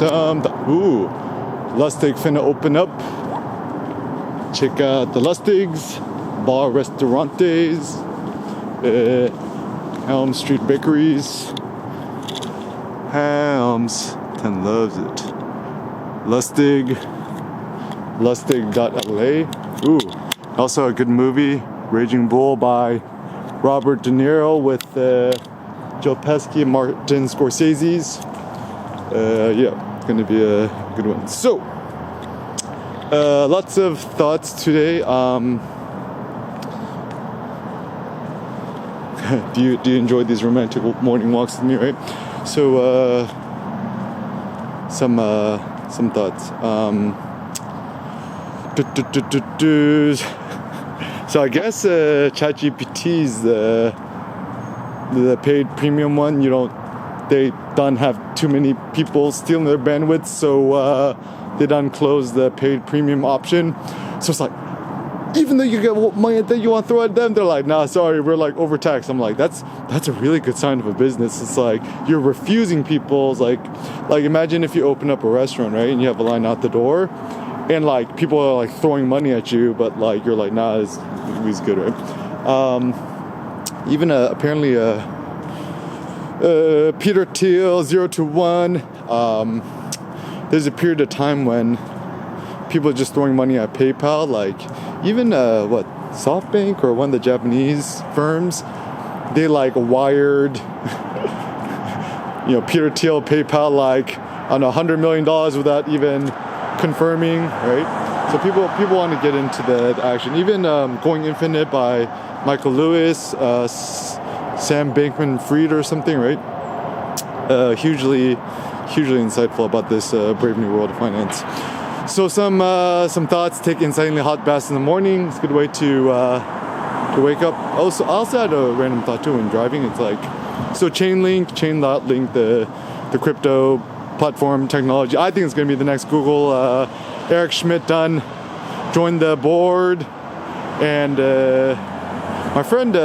some. Ooh, Lustig finna open up. Check out the Lustigs, Bar Restaurantes, Helm Street Bakeries. Helms, 10 loves it. Lustig.la. Ooh, also a good movie, Raging Bull by Robert De Niro with Joe Pesci and Martin Scorsese's. Yeah, it's gonna be a good one. So, lots of thoughts today. Do you enjoy these romantic morning walks with me, right? So, some thoughts. So I guess ChatGPT is the paid premium one. They don't have too many people stealing their bandwidth, so they don't close the paid premium option. So it's like, even though you get money that you want to throw at them, they're like, nah, sorry, we're like overtaxed. I'm like, that's a really good sign of a business. It's like you're refusing people's like imagine if you open up a restaurant, right, and you have a line out the door, and like people are like throwing money at you, but like you're like, nah, it's good, right? Even apparently Peter Thiel 0 to 1. There's a period of time when people are just throwing money at PayPal, like even SoftBank or one of the Japanese firms, they like wired Peter Thiel PayPal like on $100 million without even confirming, right? So people want to get into the action. Even Going Infinite by Michael Lewis, Sam Bankman-Fried or something, right? Hugely insightful about this brave new world of finance. So some thoughts. Take insanely hot baths in the morning. It's a good way to wake up. I also had a random thought too when driving. It's like, so Chainlink, the crypto platform technology. I think it's going to be the next Google. Eric Schmidt joined the board, and my friend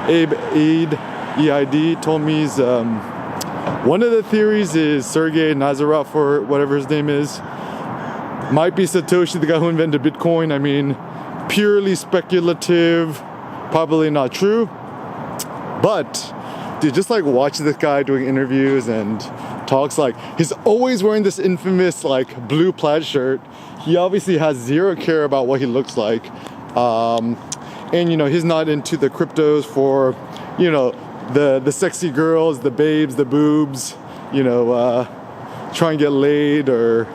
Abe EID told me he's, one of the theories is Sergey Nazarov, or whatever his name is, might be Satoshi, the guy who invented Bitcoin. I mean, purely speculative, probably not true. But dude, just like watch this guy doing interviews and talks, like he's always wearing this infamous like blue plaid shirt. He obviously has zero care about what he looks like. And he's not into the cryptos for, the sexy girls, the babes, the boobs, try and get laid or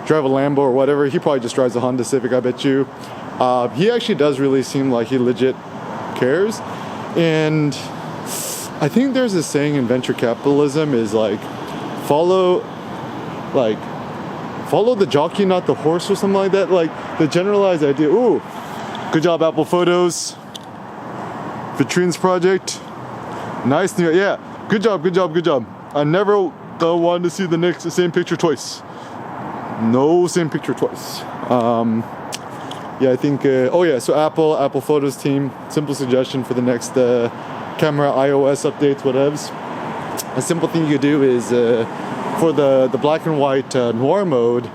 drive a Lambo or whatever. He probably just drives a Honda Civic, I bet you. He actually does really seem like he legit cares. And I think there's a saying in venture capitalism is like, follow the jockey, not the horse, or something like that. Like the generalized idea. Ooh, good job, Apple Photos. Vitrines project. Nice. Yeah, good job. I never wanted to see the same picture twice. No same picture twice. Yeah, I think, so Apple Photos team, simple suggestion for the next camera iOS updates, whatevs. A simple thing you could do is, for the black and white noir mode,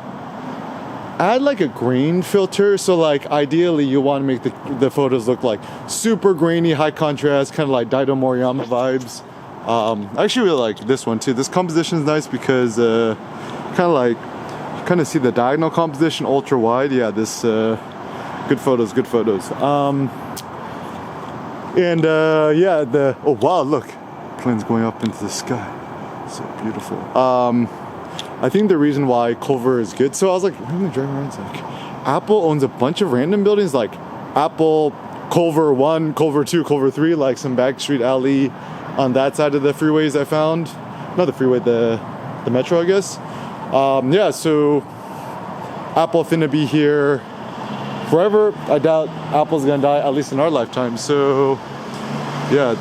add like a grain filter. So like ideally you want to make the photos look like super grainy, high contrast, kind of like Daido Moriyama vibes. I actually really like this one too. This composition is nice because kind of see the diagonal composition, ultra wide. Yeah, this good photos. Oh wow, look, planes going up into the sky, so beautiful. I think the reason why Culver is good, so I was like, I'm gonna drive around. It's like Apple owns a bunch of random buildings, like Apple Culver 1, Culver 2, Culver 3, like some backstreet alley on that side of the freeways I found. Not the freeway, the metro, I guess. So Apple finna be here forever. I doubt Apple's gonna die, at least in our lifetime. So yeah,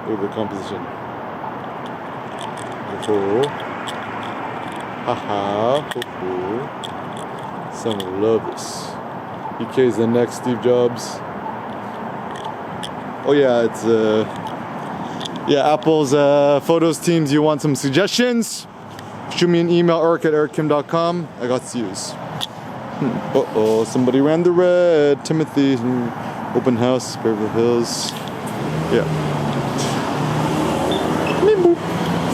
Look at the composition. Cool. Haha. Cool. Some love this. EK is the next Steve Jobs. Oh yeah, it's Apple's photos teams. You want some suggestions? Shoot me an email, eric@erickim.com. I got to use. Uh-oh, somebody ran the red. Timothy, open house, Beverly Hills. Yeah.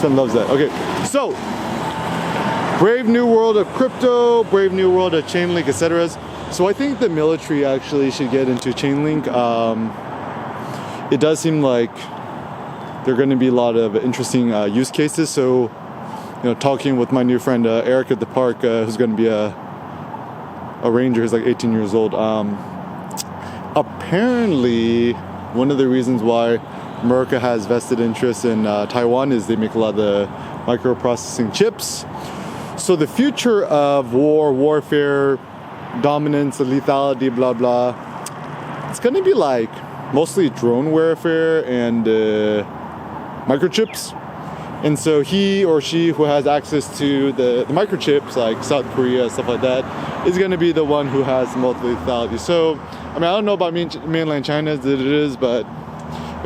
Son loves that. Okay, so brave new world of crypto, brave new world of Chainlink, etc. So I think the military actually should get into Chainlink. It does seem like there are going to be a lot of interesting use cases. So, talking with my new friend Eric at the park, who's going to be a ranger, who's like 18 years old. Apparently, one of the reasons why America has vested interest in Taiwan is they make a lot of the microprocessing chips. So the future of warfare, dominance, lethality, blah blah, it's going to be like mostly drone warfare and microchips. And so he or she who has access to the microchips, like South Korea, stuff like that, is going to be the one who has the most lethality. So, I don't know about mainland China as it is, but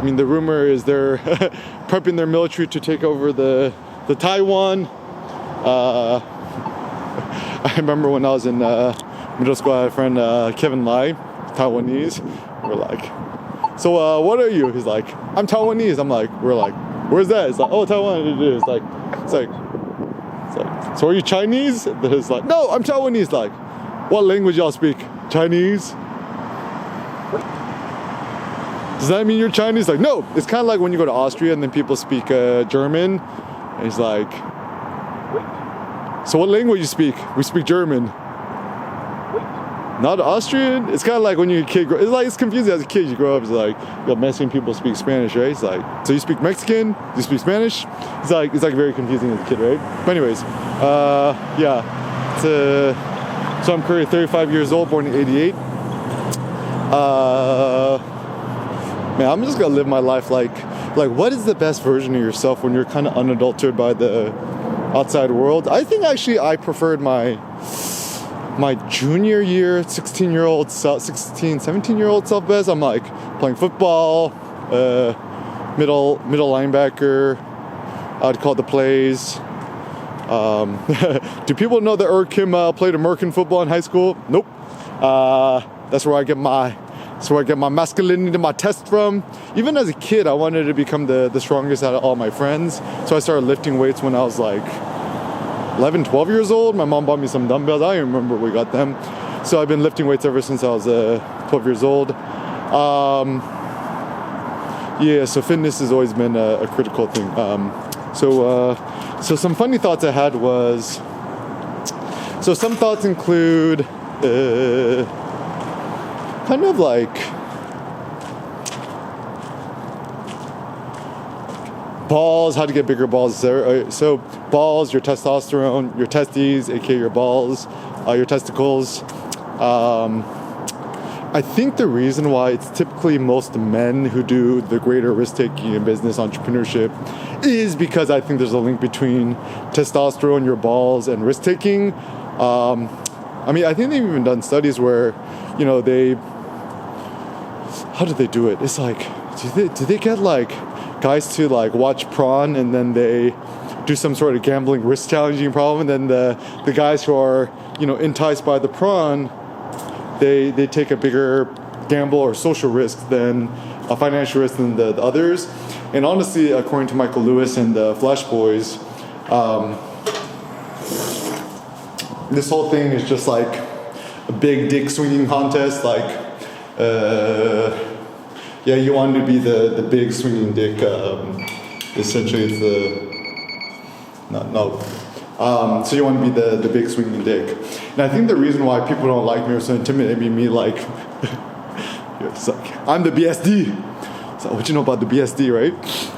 the rumor is they're prepping their military to take over the Taiwan. I remember when I was in middle school, I had a friend, Kevin Lai, Taiwanese. We're like, so what are you? He's like, I'm Taiwanese. We're like, where's that? It's like, oh, Taiwan. It is. It's like, so are you Chinese? It's like, no, I'm Taiwanese. Like, what language y'all speak? Chinese? Does that mean you're Chinese? Like, no. It's kind of like when you go to Austria and then people speak German. And he's like, so what language you speak? We speak German. Not Austrian? It's kind of like when you're a kid. It's confusing as a kid. You grow up, it's like, Mexican people speak Spanish, right? It's like, so you speak Mexican? Do you speak Spanish? It's like very confusing as a kid, right? But anyways, yeah. So I'm currently 35 years old, born in '88. Man, I'm just gonna live my life like what is the best version of yourself when you're kind of unadulterated by the outside world? I think actually I preferred my junior year, 17-year-old self best. I'm like playing football, middle linebacker. I'd call the plays. Do people know that Eric Kim played American football in high school? Nope. That's where I get my masculinity, my test from. Even as a kid, I wanted to become the strongest out of all my friends. So I started lifting weights when I was like 11, 12 years old. My mom bought me some dumbbells. I don't even remember where we got them. So I've been lifting weights ever since I was 12 years old. Yeah, so fitness has always been a critical thing. So some funny thoughts I had was, so some thoughts include kind of like balls, how to get bigger balls. So balls, your testosterone, your testes, aka your balls, your testicles. I think the reason why it's typically most men who do the greater risk-taking in business entrepreneurship is because I think there's a link between testosterone, your balls, and risk-taking. I think they've even done studies where, how do they do it? It's like, do they get like guys to like watch prawn and then they do some sort of gambling risk challenging problem, and then the guys who are enticed by the prawn, they take a bigger gamble or social risk than a financial risk than the others. And honestly, according to Michael Lewis and the Flash Boys, this whole thing is just like a big dick swinging contest. Like, you want to be the big swinging dick. Essentially, it's so you want to be the big swinging dick. And I think the reason why people don't like me or so intimidating me, like, it's like, I'm the BSD. So what you know about the BSD, right?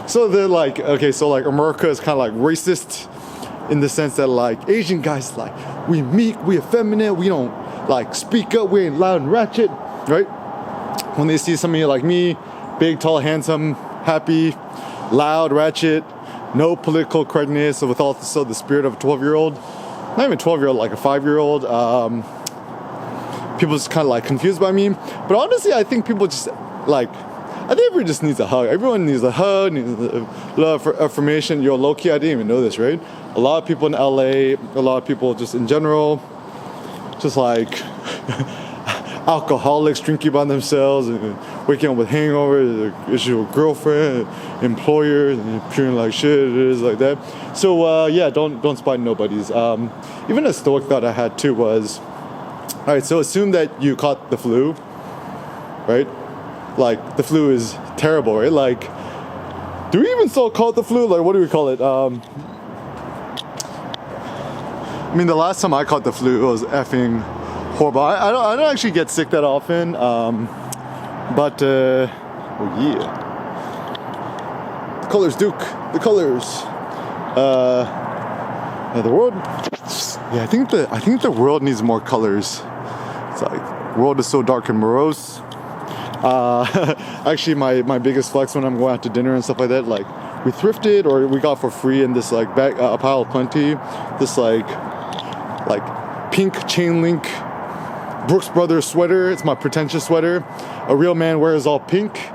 So they're like, okay, so like America is kind of like racist in the sense that like Asian guys, like, we meek, we effeminate, we don't like speak up, we ain't loud and ratchet, right? When they see somebody like me, big, tall, handsome, happy, loud, ratchet, no political correctness, with also the spirit of a 12-year-old, not even 12-year-old, like a 5-year-old, people just kind of like confused by me. But honestly, I think people just like, I think everyone just needs a hug. Everyone needs a hug, needs a love for affirmation. Yo, low key, I didn't even know this, right? A lot of people in LA, a lot of people just in general, just like alcoholics drinking by themselves and waking up with hangovers, issue with girlfriend, employers, and appearing like shit. It is like that. So yeah, don't spite nobody's. Even a stoic thought I had too was, all right, so assume that you caught the flu, right? Like the flu is terrible, right? Like, do we even still call it the flu? Like, what do we call it? I mean, the last time I caught the flu, it was effing horrible. I don't actually get sick that often, but oh yeah, the colors, Duke, the colors. The world. Yeah, I think the world needs more colors. It's like the world is so dark and morose. Actually, my biggest flex when I'm going out to dinner and stuff like that, like we thrifted or we got for free in this like bag, a pile of plenty, this like pink chain link Brooks Brothers sweater. It's my pretentious sweater. A real man wears all pink.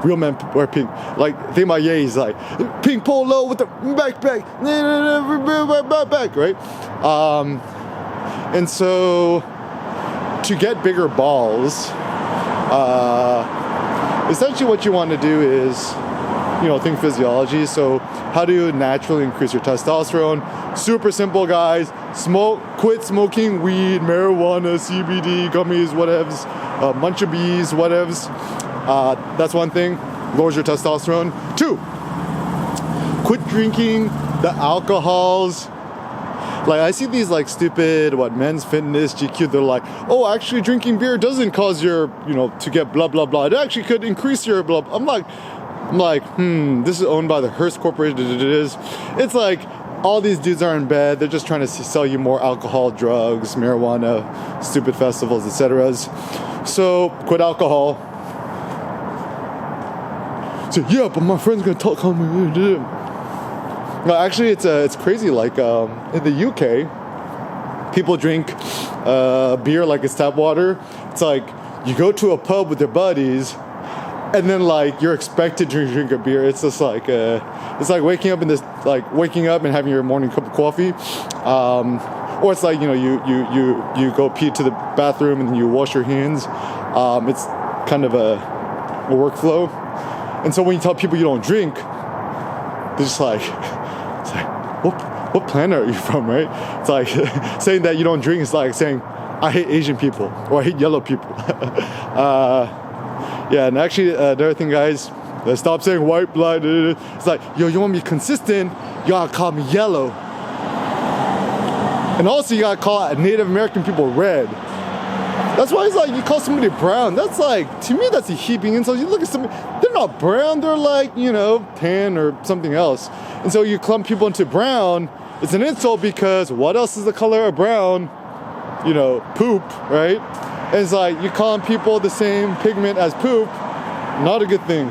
Real men wear pink. Like, think about Ye, he's like, pink polo with the backpack, right? And so, to get bigger balls, essentially what you want to do is, think physiology. So, how do you naturally increase your testosterone? Super simple, guys. Quit smoking weed, marijuana, CBD, gummies, whatevs, munchabees, whatevs. That's one thing, lowers your testosterone. 2, quit drinking the alcohols. Like, I see these like stupid, Men's Fitness, GQ, they're like, oh, actually drinking beer doesn't cause your, to get blah, blah, blah. It actually could increase your blah. I'm like, this is owned by the Hearst Corporation. It's like, all these dudes are in bed. They're just trying to sell you more alcohol, drugs, marijuana, stupid festivals, etc. So, quit alcohol. So, yeah, but my friend's gonna talk on me. No, actually, it's crazy. Like in the UK, people drink beer like it's tap water. It's like you go to a pub with your buddies, and then like you're expected to drink a beer. It's just like waking up and having your morning cup of coffee, or it's like you go pee to the bathroom and then you wash your hands. It's kind of a workflow. And so when you tell people you don't drink, they're just like, it's like, what planet are you from, right? It's like saying that you don't drink is like saying I hate Asian people or I hate yellow people. Yeah, and actually another thing, guys, stop saying white blood. It's like, yo, you want me consistent? You gotta call me yellow, and also you gotta call Native American people red. That's why it's like you call somebody brown. That's like, to me, that's a heaping insult. You look at somebody, they're not brown, they're like, tan or something else. And so you clump people into brown, it's an insult because what else is the color of brown? Poop, right? And it's like, you're calling people the same pigment as poop, not a good thing.